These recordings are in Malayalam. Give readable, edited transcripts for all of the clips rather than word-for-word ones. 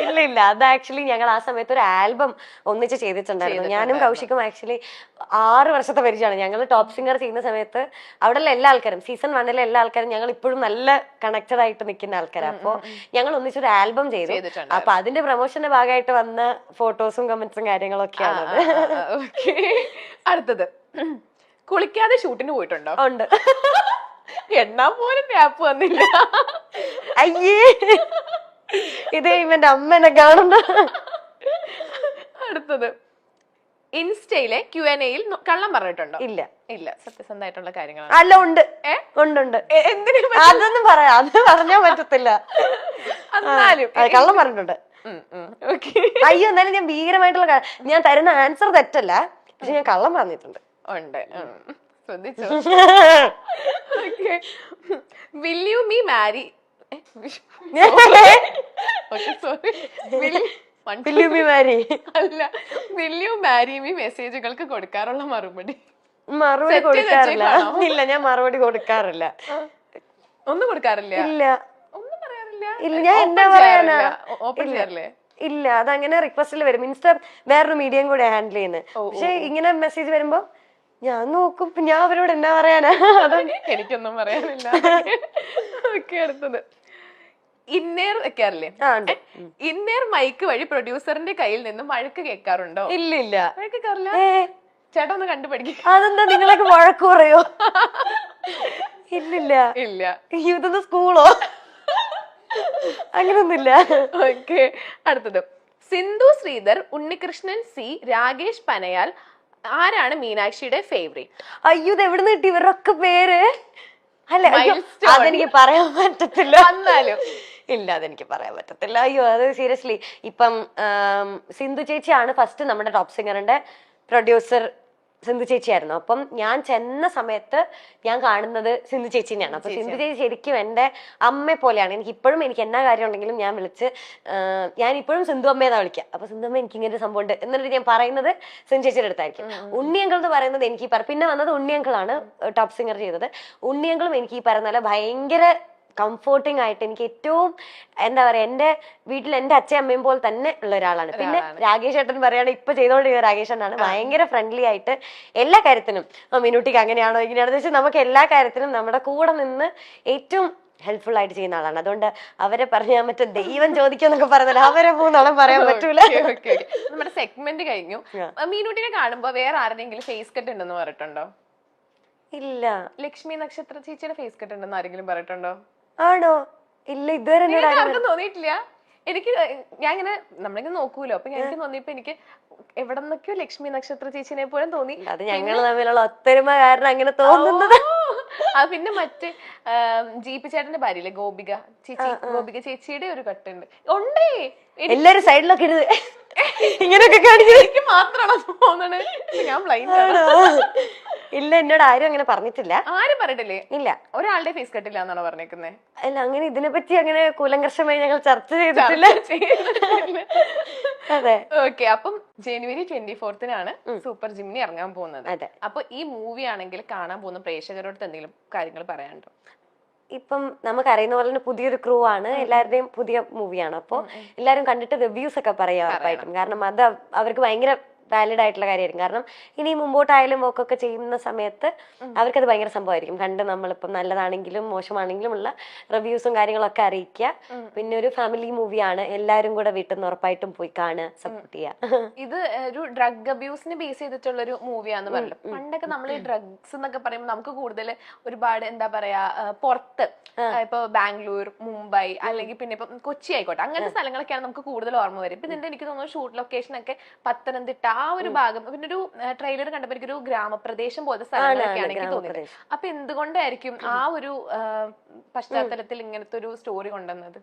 ഇല്ല ഇല്ല, അത് ആക്ച്വലി ഞങ്ങൾ ആ സമയത്ത് ഒരു ആൽബം ഒന്നിച്ച് ചെയ്തിട്ടുണ്ടായിരുന്നു. ഞാനും കൗശിക്കും ആക്ച്വലി 6 വർഷത്തെ പരിചയമാണ്. ഞങ്ങൾ ടോപ്പ് സിംഗർ ചെയ്യുന്ന സമയത്ത് അവിടെയുള്ള എല്ലാ ആൾക്കാരും, സീസൺ 1 എല്ലാ ആൾക്കാരും ഞങ്ങൾ ഇപ്പോഴും നല്ല കണക്റ്റഡ് ആയിട്ട് നിൽക്കുന്ന ആൾക്കാരാണ്. അപ്പോൾ ഞങ്ങൾ ഒന്നിച്ചൊരു ആൽബം ചെയ്തു. അപ്പൊ അതിന്റെ പ്രൊമോഷന്റെ ഭാഗമായിട്ട് വന്ന ഫോട്ടോസും കമന്റ്സും കാര്യങ്ങളൊക്കെയാണ്. അടുത്തത്, കുളിക്കാതെ ഷൂട്ടിന് പോയിട്ടുണ്ടോ? ഉണ്ട്. എണ്ണാൻ പോലും ഗ്യാപ്പ് വന്നില്ല. അയ്യേ, ഇത് ഇവന്റെ അമ്മനെ കാണുന്ന. അടുത്തത്, ഇൻസ്റ്റയിലെ Q&Aയിൽ കള്ളം പറഞ്ഞിട്ടുണ്ടോ? ഇല്ല ഇല്ല, സത്യസന്ധമായിട്ടുള്ള കാര്യങ്ങളാണ്. അല്ല, ഉണ്ട് ഉണ്ട്. എന്തിനും അതൊന്നും പറയാം, അത് പറഞ്ഞാൻ പറ്റത്തില്ല. എന്നാലും കള്ളം പറഞ്ഞിട്ടുണ്ട്. അയ്യോ, എന്നാലും ഞാൻ ഭീകരമായിട്ടുള്ള ഞാൻ തരുന്ന ആൻസർ തെറ്റല്ല, പക്ഷെ ഞാൻ കള്ളം പറഞ്ഞിട്ടുണ്ട്. ഉണ്ട്, ശ്രദ്ധിച്ചോ? Will you me marry? അല്ല, Will you marry me മെസ്സേജുകൾക്ക് കൊടുക്കാറുള്ള മറുപടി കൊടുക്കാറില്ല. ഇല്ല, ഞാൻ മറുപടി കൊടുക്കാറില്ല. ഒന്നും കൊടുക്കാറില്ല? ഇല്ല, ഒന്നും പറയാറില്ല. ഇല്ല, ഞാൻ എന്താ പറയാനാ? ഓപ്പൺ ചെയ്യാറില്ലേ? ഇല്ല, അതങ്ങനെ റിക്വസ്റ്റിൽ വരും. ഇൻസ്റ്റ വേറൊരു മീഡിയം കൂടെ ഹാൻഡിൽ ചെയ്യുന്നത്. പക്ഷെ ഇങ്ങനെ മെസ്സേജ് വരുമ്പോ ഞാൻ നോക്കും, ഞാൻ അവരോട് എന്നാ പറയാനാ? എനിക്കൊന്നും പറയാനില്ല. ഓക്കെ, അടുത്തത്, ഇന്നേർ വെക്കാറില്ലേ? ഇന്നേർ മൈക്ക് വഴി പ്രൊഡ്യൂസറിന്റെ കയ്യിൽ നിന്നും വഴക്ക് കേൾക്കാറുണ്ടോ? ഇല്ല ഇല്ല, വഴക്ക് കേൾക്കാറില്ല. ചേട്ടാ ഒന്ന് കണ്ടുപഠിക്കും. അതെന്താ, നിങ്ങളൊക്കെ വഴക്ക് പറയോ? ഇല്ലില്ല ഇല്ല. ഇതൊന്ന് സ്കൂളോ? അങ്ങനൊന്നുമില്ല. ഓക്കെ, അടുത്തത്, സിന്ധു ശ്രീധർ, ഉണ്ണികൃഷ്ണൻ സി, രാകേഷ് പനയാൽ, ആരാണ് മീനാക്ഷിയുടെ ഫേവറേറ്റ്? അയ്യോ, ഇത് എവിടുന്ന് കിട്ടി ഇവരൊക്കെ പേര്? അല്ല, അതെനിക്ക് പറയാൻ പറ്റത്തില്ല. എന്നാലും ഇല്ല, അതെനിക്ക് പറയാൻ പറ്റത്തില്ല. അയ്യോ, അത് സീരിയസ്ലി. ഇപ്പം സിന്ധു ചേച്ചിയാണ് ഫസ്റ്റ് നമ്മുടെ ടോപ്പ് സിംഗറിന്റെ പ്രൊഡ്യൂസർ. സിന്ധു ചേച്ചിയായിരുന്നു. അപ്പം ഞാൻ ചെന്ന സമയത്ത് ഞാൻ കാണുന്നത് സിന്ധു ചേച്ചിനെയാണ്. അപ്പൊ സിന്ധു ചേച്ചി ശരിക്കും എന്റെ അമ്മയെ പോലെയാണ്. എനിക്ക് ഇപ്പോഴും എനിക്ക് എന്നാ കാര്യം ഉണ്ടെങ്കിലും ഞാൻ വിളിച്ച് ഞാൻ ഇപ്പോഴും സിന്ധു അമ്മയെന്നാ വിളിക്കുക. അപ്പൊ സിന്ധു അമ്മ, എനിക്ക് ഇങ്ങനെ ഒരു സംഭവം ഉണ്ട് എന്നിട്ട് ഞാൻ പറയുന്നത് സിന്ധു ചേച്ചിയുടെ അടുത്തായിരിക്കും. ഉണ്ണിയങ്കിൾ എന്ന് പറയുന്നത് എനിക്ക് പിന്നെ വന്നത് ഉണ്ണിയങ്കിളാണ് ടോപ്പ് സിംഗർ ചെയ്തത്. ഉണ്ണിയങ്കിളും എനിക്ക് ഈ പറയുന്ന പോലെ ഭയങ്കര കംഫോർട്ടിങ് ആയിട്ട്, എനിക്ക് ഏറ്റവും എന്താ പറയാ, എന്റെ വീട്ടിൽ എന്റെ അച്ഛയും അമ്മയും പോലെ തന്നെ ഉള്ള ഒരാളാണ്. പിന്നെ രാകേഷ് ഏട്ടൻ പറയാണ്, ഇപ്പൊ ചെയ്തോണ്ടിരിക്കുന്ന രാകേഷ് ഏട്ടനാണ്. ഭയങ്കര ഫ്രണ്ട്ലി ആയിട്ട് എല്ലാ കാര്യത്തിനും, മിനുട്ടിക്ക് അങ്ങനെയാണോ ഇങ്ങനെയാണെന്ന് വെച്ചാൽ നമുക്ക് എല്ലാ കാര്യത്തിനും നമ്മുടെ കൂടെ നിന്ന് ഏറ്റവും ഹെൽപ്ഫുൾ ആയിട്ട് ചെയ്യുന്ന ആളാണ്. അതുകൊണ്ട് അവരെ പറഞ്ഞാൽ മറ്റേ ദൈവം ചോദിക്കുന്നൊക്കെ പറഞ്ഞാൽ അവരെ മൂന്നോളം പറയാൻ പറ്റൂല. നമ്മുടെ സെഗ്മെന്റ് കഴിഞ്ഞു. മീനുട്ടിനെ കാണുമ്പോ വേറെ ആരുടെങ്കിലും ഫേസ് കട്ട് ഉണ്ടെന്ന് പറഞ്ഞിട്ടുണ്ടോ? ഇല്ല. ലക്ഷ്മി നക്ഷത്ര ചേച്ചിയുടെ ഫേസ് കട്ട് ഉണ്ടെന്ന് ആരെങ്കിലും പറഞ്ഞിട്ടുണ്ടോ? ആണോ? ഇല്ല, ഇതുവരെ തോന്നിയിട്ടില്ല. എനിക്ക് ഞാൻ ഇങ്ങനെ നമ്മളിങ്ങനെ നോക്കൂലോ, അപ്പൊ എനിക്ക് തോന്നിയപ്പോ എനിക്ക് എവിടെ നിന്നൊക്കെയോ ലക്ഷ്മി നക്ഷത്ര ചേച്ചിനെ പോലും തോന്നി. അത് ഞങ്ങൾ തമ്മിലുള്ള ഒത്തൊരുമ കാരണം അങ്ങനെ തോന്നുന്നത്. അത് പിന്നെ മറ്റേ ജീപ്പി ചേട്ടന്റെ ഭാര്യയില്ലേ ഗോപിക ചേച്ചി, ഗോപിക ചേച്ചിയുടെ ഒരു കട്ടുണ്ട്. ഉണ്ടേ, എല്ലാരും സൈഡിലൊക്കെ ഇരുന്ന് ഇങ്ങനെയൊക്കെ കാണിച്ചു. എനിക്ക് മാത്രമാണോ തോന്നണേ? ഞാൻ ബ്ലൈൻഡ് ആണോ? ഇല്ല, എന്നോട് ആരും അങ്ങനെ പറഞ്ഞിട്ടില്ല. ആരും പറഞ്ഞിട്ടില്ലേ? ഇല്ല, ഒരാളുടെ ഫേസ് കട്ടില്ല എന്നാണോ പറഞ്ഞേക്കുന്നേ? അല്ല, അങ്ങനെ ഇതിനെ പറ്റി അങ്ങനെ കൂലങ്കർഷമായി ഞങ്ങൾ ചർച്ച ചെയ്തിട്ടില്ല. അതെ. ഓക്കെ, അപ്പം ജനുവരി 24 സൂപ്പർ ജിമ്നി ഇറങ്ങാൻ പോകുന്നത്. അതെ. അപ്പൊ ഈ മൂവി ആണെങ്കിൽ കാണാൻ പോകുന്ന പ്രേക്ഷകരോട് എന്തെങ്കിലും കാര്യങ്ങൾ പറയാനുണ്ടോ? ഇപ്പം നമുക്കറിയുന്ന പോലെ തന്നെ പുതിയൊരു ക്രൂ ആണ്, എല്ലാവരുടെയും പുതിയ മൂവിയാണ്. അപ്പോൾ എല്ലാവരും കണ്ടിട്ട് റിവ്യൂസ് ഒക്കെ പറയാം ഉറപ്പായിട്ടും. കാരണം അത് അവർക്ക് ഭയങ്കര വാലിഡ് ആയിട്ടുള്ള കാര്യമായിരിക്കും. കാരണം ഇനി മുമ്പോട്ടായാലും വർക്കൊക്കെ ചെയ്യുന്ന സമയത്ത് അവർക്കത് ഭയങ്കര സംഭവമായിരിക്കും. കണ്ട് നമ്മളിപ്പം നല്ലതാണെങ്കിലും മോശമാണെങ്കിലും ഉള്ള റിവ്യൂസും കാര്യങ്ങളൊക്കെ അറിയിക്കുക. പിന്നെ ഒരു ഫാമിലി മൂവിയാണ്, എല്ലാവരും കൂടെ വീട്ടിൽ നിന്ന് ഉറപ്പായിട്ടും പോയി കാണുക, സപ്പോർട്ട് ചെയ്യുക. ഇത് ഒരു ഡ്രഗ് അബ്യൂസിനെ ബേസ് ചെയ്തിട്ടുള്ള ഒരു മൂവിയാന്ന് പറഞ്ഞു. പണ്ടൊക്കെ നമ്മൾ ഈ ഡ്രഗ്സ് എന്നൊക്കെ പറയുമ്പോൾ നമുക്ക് കൂടുതൽ ഒരുപാട് എന്താ പറയാ പുറത്ത്, ഇപ്പൊ ബാംഗ്ലൂർ, മുംബൈ, അല്ലെങ്കിൽ പിന്നെ ഇപ്പൊ കൊച്ചി ആയിക്കോട്ടെ, അങ്ങനത്തെ സ്ഥലങ്ങളൊക്കെയാണ് നമുക്ക് കൂടുതൽ ഓർമ്മ വരും. ഇപ്പൊ ഇതിന്റെ എനിക്ക് തോന്നുന്നു ഷൂട്ട് ലൊക്കേഷൻ ഒക്കെ പത്തനംതിട്ട ആ ഒരു ഭാഗം. പിന്നെ ഒരു ട്രെയിലർ കണ്ടപ്പോൾ എനിക്കൊരു ഗ്രാമപ്രദേശം പോലത്തെ സ്ഥലങ്ങളൊക്കെയാണ് എനിക്ക് തോന്നിയത്. അപ്പൊ എന്തുകൊണ്ടായിരിക്കും ആ ഒരു പശ്ചാത്തലത്തിൽ ഇങ്ങനത്തെ ഒരു സ്റ്റോറി കൊണ്ടുവന്നത്?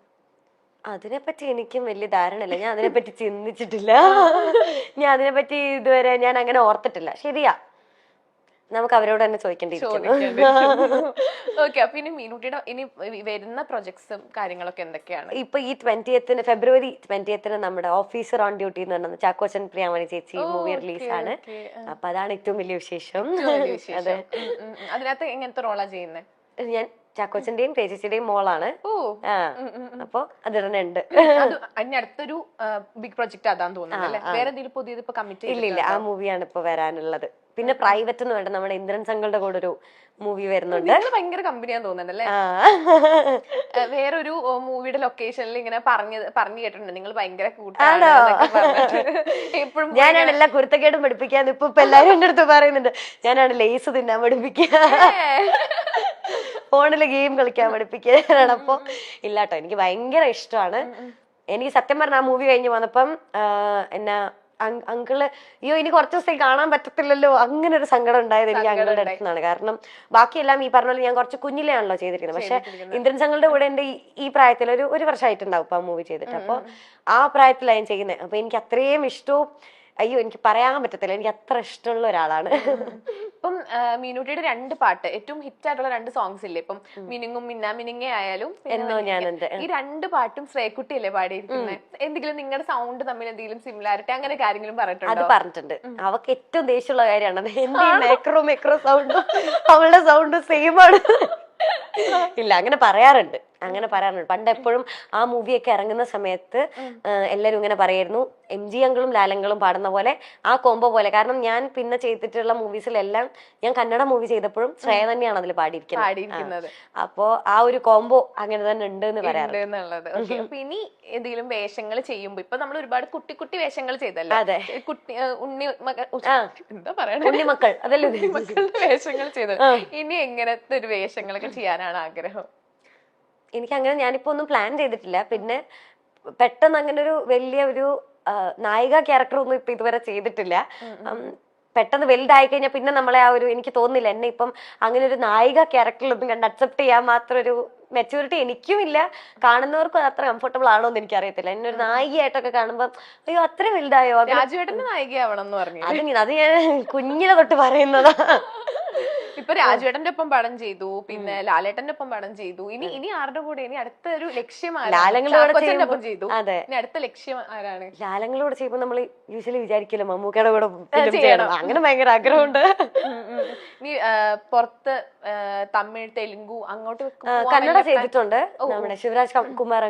അതിനെപ്പറ്റി എനിക്കും വലിയ ധാരണയില്ല. ഞാൻ അതിനെപ്പറ്റി ചിന്തിച്ചിട്ടില്ല. ഞാൻ അതിനെപ്പറ്റി ഇതുവരെ ഞാൻ അങ്ങനെ ഓർത്തിട്ടില്ല. ശരിയാ, നമുക്ക് അവരോട് തന്നെ ചോദിക്കേണ്ടിയിരിക്കുന്നു. ഓക്കെ, അപ്പൊ ഇനി മീനുട്ടിയുടെ ഇനി വരുന്ന പ്രൊജക്ട്സും കാര്യങ്ങളൊക്കെ എന്തൊക്കെയാണ്? ഇപ്പൊ ഈ 20th ഫെബ്രുവരി 20th നമ്മുടെ ഓഫീസർ ഓൺ ഡ്യൂട്ടി എന്ന് പറഞ്ഞത് ചാക്കോച്ചൻ പ്രിയാമണി ചേച്ചി മൂവി റിലീസാണ്. അപ്പൊ അതാണ് ഏറ്റവും വലിയ വിശേഷം. അതെ. അതിനകത്ത് എങ്ങനത്തെ റോളാ ചെയ്യുന്നത്? ഞാൻ ചാക്കോച്ചന്റെയും ചേച്ചിയുടെയും മോളാണ്. ഓ ആ അപ്പൊ അതിടനുണ്ട്. അത് അതിന് അടുത്തൊരു ബിഗ് പ്രൊജക്ട് അതാന്ന് തോന്നുന്നു അല്ലെ? വേറെ എന്തെങ്കിലും പുതിയത് ഇപ്പൊ കമ്മിറ്റ് ഇല്ല ആ മൂവിയാണ് ഇപ്പൊ വരാനുള്ളത്. പിന്നെ പ്രൈവറ്റ് എന്ന് വേണ്ട നമ്മുടെ ഇന്ദ്രൻ സംഘങ്ങളുടെ കൂടെ ഒരു മൂവി വരുന്നുണ്ട്. ഭയങ്കര കമ്പനിയാന്ന് തോന്നുന്നുണ്ടല്ലേ? വേറൊരു മൂവിയുടെ ലൊക്കേഷനിൽ ഇങ്ങനെ പറഞ്ഞു കേട്ടിട്ടുണ്ട് നിങ്ങൾ ഭയങ്കര കൂട്ടാണ്. എപ്പോഴും ഞാനാണ് എല്ലാ കുരുത്തക്കേടും പഠിപ്പിക്കാന്ന് ഇപ്പൊ എല്ലാരും എന്റെ അടുത്ത് പറയുന്നുണ്ട്. ഞാനാണ് ലേസ് തിന്നാൻ പഠിപ്പിക്കുക, ഫോണില് ഗെയിം കളിക്കാൻ പഠിപ്പിക്കാനാണ്. അപ്പൊ ഇല്ലാട്ടോ, എനിക്ക് ഭയങ്കര ഇഷ്ടമാണ്. എനിക്ക് സത്യം പറഞ്ഞ ആ മൂവി കഴിഞ്ഞ് വന്നപ്പം എന്നാ അങ്കിള് അയ്യോ ഇനി കുറച്ച് ദിവസം കാണാൻ പറ്റത്തില്ലല്ലോ, അങ്ങനെ ഒരു സങ്കടം ഉണ്ടായത് എനിക്ക് അങ്കിളുടെ അടുത്ത് നിന്നാണ്. കാരണം ബാക്കിയെല്ലാം ഈ പറഞ്ഞ പോലെ ഞാൻ കുറച്ച് കുഞ്ഞിലെയാണല്ലോ ചെയ്തിരിക്കുന്നത്. പക്ഷെ ഇന്ദ്രൻ സംഘങ്ങളുടെ കൂടെ എന്റെ ഈ പ്രായത്തിൽ ഒരു വർഷമായിട്ടുണ്ടാവും ഇപ്പൊ ആ മൂവി ചെയ്തിട്ട്. അപ്പൊ ആ പ്രായത്തിലാണ് ഞാൻ ചെയ്യുന്നത്. അപ്പൊ എനിക്ക് അത്രയും ഇഷ്ടവും അയ്യോ എനിക്ക് പറയാൻ പറ്റത്തില്ല, എനിക്ക് അത്ര ഇഷ്ടമുള്ള ഒരാളാണ്. ഇപ്പം മീനൂട്ടിയുടെ 2 പാട്ട് ഏറ്റവും ഹിറ്റ് ആയിട്ടുള്ള 2 സോങ്സ് ഇല്ലേ? ഇപ്പം മിനുങ്ങും മിന്നാ മിനുങ്ങേ ആയാലും എന്നോ ഞാനെന്ത്, ഈ 2 പാട്ടും ശ്രേയക്കുട്ടി അല്ലേ പാടിയിരിക്കുന്നത്? എന്തെങ്കിലും നിങ്ങളുടെ സൗണ്ട് തമ്മിൽ എന്തെങ്കിലും സിമിലാരിറ്റി അങ്ങനെ കാര്യങ്ങളും പറഞ്ഞിട്ടുണ്ടോ? അത് പറഞ്ഞിട്ടുണ്ട്. അവക്ക് ഏറ്റവും ദേഷ്യമുള്ള കാര്യമാണ് എന്റെ മെക്രോ സൗണ്ടും അവളുടെ സൗണ്ടും സെയിം ആണ്. ഇല്ല അങ്ങനെ പറയാറുണ്ട്. പണ്ട് എപ്പോഴും ആ മൂവിയൊക്കെ ഇറങ്ങുന്ന സമയത്ത് എല്ലാരും ഇങ്ങനെ പറയായിരുന്നു, MG അങ്കിളും ലാലങ്കളും പാടുന്ന പോലെ ആ കോംബോ പോലെ. കാരണം ഞാൻ പിന്നെ ചെയ്തിട്ടുള്ള മൂവീസിലെല്ലാം ഞാൻ കന്നഡ മൂവി ചെയ്തപ്പോഴും ശ്രേയ തന്നെയാണ് അതിൽ പാടിയിരിക്കുന്നത്. അപ്പോ ആ ഒരു കോംബോ അങ്ങനെ തന്നെ ഉണ്ട് എന്ന് പറയാറുള്ളത്. അപ്പൊ ഇനി എന്തെങ്കിലും വേഷങ്ങൾ ചെയ്യുമ്പോ ഇപ്പൊ നമ്മൾ ഒരുപാട് കുട്ടി കുട്ടി വേഷങ്ങൾ ചെയ്തല്ലോ. അതെ, കുട്ടി എന്താ പറയണ ഉണ്ണിമക്കൾ അതല്ലേ ഉണ്ണിമക്കളുടെ വേഷങ്ങൾ ചെയ്തത്. ഇനി എങ്ങനത്തെ ഒരു വേഷങ്ങളൊക്കെ ചെയ്യാനാണ് ആഗ്രഹം? എനിക്കങ്ങനെ ഞാനിപ്പോ ഒന്നും പ്ലാൻ ചെയ്തിട്ടില്ല. പിന്നെ പെട്ടെന്ന് അങ്ങനെ ഒരു വലിയ ഒരു നായിക ക്യാരക്ടർ ഒന്നും ഇപ്പൊ ഇതുവരെ ചെയ്തിട്ടില്ല. പെട്ടെന്ന് വലുതായി കഴിഞ്ഞാൽ പിന്നെ നമ്മളെ ആ ഒരു എനിക്ക് തോന്നുന്നില്ല എന്നെ ഇപ്പം അങ്ങനെ ഒരു നായിക ക്യാരക്ടറിലൊന്നും കണ്ട് അക്സെപ്റ്റ് ചെയ്യാൻ മാത്രം ഒരു മെച്യൂരിറ്റി എനിക്കും ഇല്ല, കാണുന്നവർക്കും അത്ര കംഫർട്ടബിൾ ആണോ എന്ന് എനിക്ക് അറിയത്തില്ല. എന്നെ ഒരു നായികയായിട്ടൊക്കെ കാണുമ്പോ അയ്യോ അത്ര വലുതായോ, രാജുവേട്ടന്റെ നായികയാവണം എന്ന് പറഞ്ഞു. അത് ഞാൻ കുഞ്ഞിലെ തൊട്ട് പറയുന്നതാ. ഇപ്പൊ രാജുവേട്ടന്റെ ഒപ്പം പടം ചെയ്തു, പിന്നെ ലാലേട്ടന്റെ ഒപ്പം പടം ചെയ്തു. ഇനി ആരുടെ കൂടെ ഇനി അടുത്ത ഒരു ലക്ഷ്യം ലാലങ്ങളോട് ചെയ്തു. അതെ, ഇനി അടുത്ത ലക്ഷ്യം ആരാണ്? ലാലങ്ങളോട് ചെയ്യുമ്പോ നമ്മൾ യൂഷ്വലി വിചാരിക്കില്ല മമ്മൂക്കയുടെ കൂടെ ചെയ്യണം, അങ്ങനെ ഭയങ്കര ആഗ്രഹമുണ്ട്. ഇനി പുറത്ത് തമിഴ് തെലുങ്കു അങ്ങോട്ട് കന്നഡ ചെയ്തിട്ടുണ്ട്. നമ്മുടെ ശിവരാജ് കുമാർ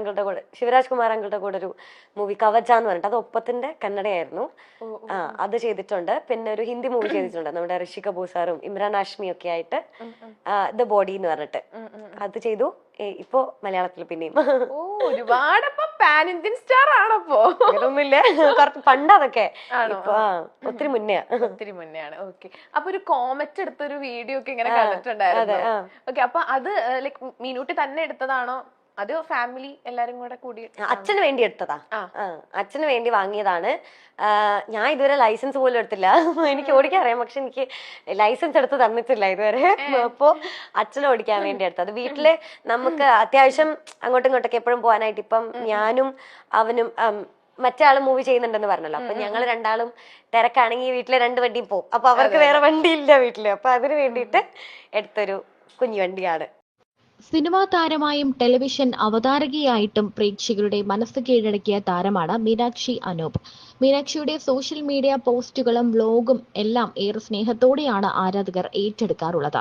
അങ്കിളുടെ കൂടെ ഒരു മൂവി കവച എന്ന് പറഞ്ഞിട്ട്, അത് ഒപ്പത്തിന്റെ കന്നഡയായിരുന്നു. അത് ചെയ്തിട്ടുണ്ട്. പിന്നെ ഒരു ഹിന്ദി മൂവി ചെയ്തിട്ടുണ്ട് നമ്മുടെ ഋഷി കപൂർ സാറും ഇമ്രാൻ ഹാഷ്മി ഒക്കെ ആയിട്ട്, ദ ബോഡി എന്ന് പറഞ്ഞിട്ട് അത് ചെയ്തു. ഇപ്പൊ മലയാളത്തിൽ പിന്നെയും ഒരുപാട് പാൻ ഇന്ത്യൻ സ്റ്റാർ ആണപ്പോ. അങ്ങനൊന്നുമില്ല, കുറച്ച് പണ്ട് അതൊക്കെ ഒത്തിരി മുന്നെയാണ്. ഓക്കെ, അപ്പൊ ഒരു കോമറ്റ് എടുത്തൊരു വീഡിയോ ഒക്കെ ഇങ്ങനെ കണ്ടിട്ടുണ്ടായിരുന്നു. ഓക്കെ, അപ്പൊ അത് ലൈക് മീനൂട്ടി തന്നെ എടുത്തതാണോ അത് ഫാമിലി എല്ലാരും കൂടെ കൂടി? അച്ഛന് വേണ്ടി എടുത്തതാ, അച്ഛന് വേണ്ടി വാങ്ങിയതാണ്. ഞാൻ ഇതുവരെ ലൈസൻസ് പോലും എടുത്തില്ല. എനിക്ക് ഓടിക്കാൻ അറിയാം, പക്ഷെ എനിക്ക് ലൈസൻസ് എടുത്ത് തന്നിട്ടില്ല ഇതുവരെ. അപ്പോ അച്ഛനെ ഓടിക്കാൻ വേണ്ടി എടുത്തത്. വീട്ടില് നമുക്ക് അത്യാവശ്യം അങ്ങോട്ടും ഇങ്ങോട്ടൊക്കെ എപ്പോഴും പോകാനായിട്ട് ഇപ്പം ഞാനും അവനും മറ്റേ ആള് മൂവി ചെയ്യുന്നുണ്ടെന്ന് പറഞ്ഞല്ലോ. അപ്പൊ ഞങ്ങൾ രണ്ടാളും തിരക്കാണെങ്കിൽ വീട്ടിലെ 2 വണ്ടിയും പോകും. അപ്പൊ അവർക്ക് വേറെ വണ്ടി ഇല്ല വീട്ടില്. അപ്പൊ അതിന് വേണ്ടിയിട്ട് എടുത്തൊരു കുഞ്ഞു വണ്ടിയാണ്. സിനിമാ താരമായും ടെലിവിഷൻ അവതാരകയായിട്ടും പ്രേക്ഷകരുടെ മനസ്സ് കീഴടക്കിയ താരമാണ് മീനാക്ഷി അനൂപ്. മീനാക്ഷിയുടെ സോഷ്യൽ മീഡിയ പോസ്റ്റുകളും വ്ലോഗും എല്ലാം ഏറെ സ്നേഹത്തോടെയാണ് ആരാധകർ ഏറ്റെടുക്കാറുള്ളത്.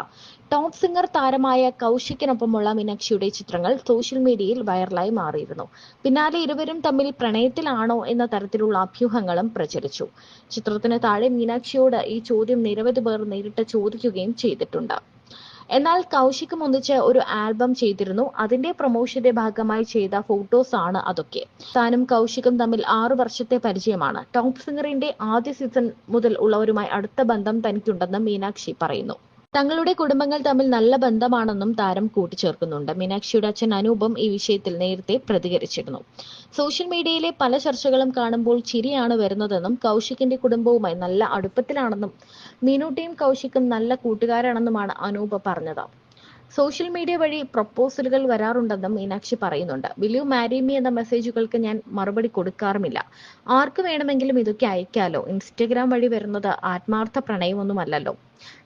ടോപ്പ് സിംഗർ താരമായ കൗശിക്കിനൊപ്പമുള്ള മീനാക്ഷിയുടെ ചിത്രങ്ങൾ സോഷ്യൽ മീഡിയയിൽ വൈറലായി മാറിയിരുന്നു. പിന്നാലെ ഇരുവരും തമ്മിൽ പ്രണയത്തിലാണോ എന്ന തരത്തിലുള്ള അഭ്യൂഹങ്ങളും പ്രചരിച്ചു. ചിത്രത്തിന് താഴെ മീനാക്ഷിയോട് ഈ ചോദ്യം നിരവധി പേർ നേരിട്ട് ചോദിക്കുകയും ചെയ്തിട്ടുണ്ട്. എന്നാൽ കൗശിക്കും ഒന്നിച്ച് ഒരു ആൽബം ചെയ്തിരുന്നു. അതിന്റെ പ്രൊമോഷന്റെ ഭാഗമായി ചെയ്ത ഫോട്ടോസ് ആണ് അതൊക്കെ. താനും കൗശിക്കും തമ്മിൽ 6 വർഷത്തെ പരിചയമാണ്. ടോപ്പ് സിംഗറിന്റെ ആദ്യ സീസൺ മുതൽ ഉള്ളവരുമായി അടുത്ത ബന്ധം തനിക്കുണ്ടെന്ന് മീനാക്ഷി പറയുന്നു. തങ്ങളുടെ കുടുംബങ്ങൾ തമ്മിൽ നല്ല ബന്ധമാണെന്നും താരം കൂട്ടിച്ചേർക്കുന്നുണ്ട്. മീനാക്ഷിയുടെ അച്ഛൻ അനൂപും ഈ വിഷയത്തിൽ നേരത്തെ പ്രതികരിച്ചിരുന്നു. സോഷ്യൽ മീഡിയയിലെ പല ചർച്ചകളും കാണുമ്പോൾ ചിരിയാണ് വരുന്നതെന്നും കൗശിക്കിന്റെ കുടുംബവുമായി നല്ല അടുപ്പത്തിലാണെന്നും മീനൂട്ടിയും കൗശിക്കും നല്ല കൂട്ടുകാരാണെന്നുമാണ് അനൂപ് പറഞ്ഞത്. സോഷ്യൽ മീഡിയ വഴി പ്രപ്പോസലുകൾ വരാറുണ്ടെന്നും മീനാക്ഷി പറയുന്നുണ്ട്. വിൽ യു മാരി മീ എന്ന മെസ്സേജുകൾക്ക് ഞാൻ മറുപടി കൊടുക്കാറുമില്ല. ആർക്ക് വേണമെങ്കിലും ഇതൊക്കെ അയക്കാലോ. ഇൻസ്റ്റഗ്രാം വഴി വരുന്നത് ആത്മാർത്ഥ പ്രണയമൊന്നുമല്ലല്ലോ.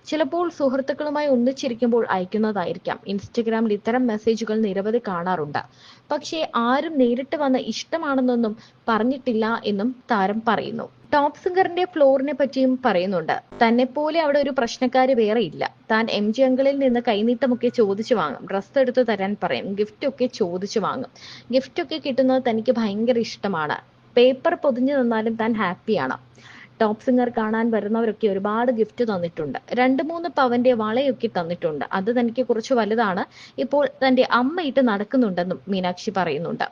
ചിലപ്പോൾ സുഹൃത്തുക്കളുമായി ഒന്നിച്ചിരിക്കുമ്പോൾ അയക്കുന്നതായിരിക്കാം. ഇൻസ്റ്റഗ്രാമിൽ ഇത്തരം മെസ്സേജുകൾ നിരവധി കാണാറുണ്ട്. പക്ഷേ ആരും നേരിട്ട് വന്ന് ഇഷ്ടമാണെന്നൊന്നും പറഞ്ഞിട്ടില്ല എന്നും താരം പറയുന്നു. ടോപ്പ് സിംഗറിന്റെ ഫ്ലോറിനെ പറ്റിയും പറയുന്നുണ്ട്. തന്നെ പോലെ അവിടെ ഒരു പ്രശ്നക്കാര് വേറെ ഇല്ല. താൻ MG അങ്കിളിൽ നിന്ന് കൈനീട്ടമൊക്കെ ചോദിച്ചു വാങ്ങും, ഡ്രസ്സ് എടുത്ത് തരാൻ പറയും, ഗിഫ്റ്റ് ഒക്കെ ചോദിച്ചു വാങ്ങും. ഗിഫ്റ്റ് ഒക്കെ കിട്ടുന്നത് തനിക്ക് ഭയങ്കര ഇഷ്ടമാണ്. പേപ്പർ പൊതിഞ്ഞു തന്നാലും താൻ ഹാപ്പിയാണ്. ടോപ്പ് സിംഗർ കാണാൻ വരുന്നവരൊക്കെ ഒരുപാട് ഗിഫ്റ്റ് തന്നിട്ടുണ്ട്. 2-3 പവന്റെ വളയൊക്കെ തന്നിട്ടുണ്ട്. അത് തനിക്ക് കുറച്ച് വലുതാണ്. ഇപ്പോൾ തന്റെ അമ്മ ഇട്ട് നടക്കുന്നുണ്ടെന്നും മീനാക്ഷി പറയുന്നുണ്ട്.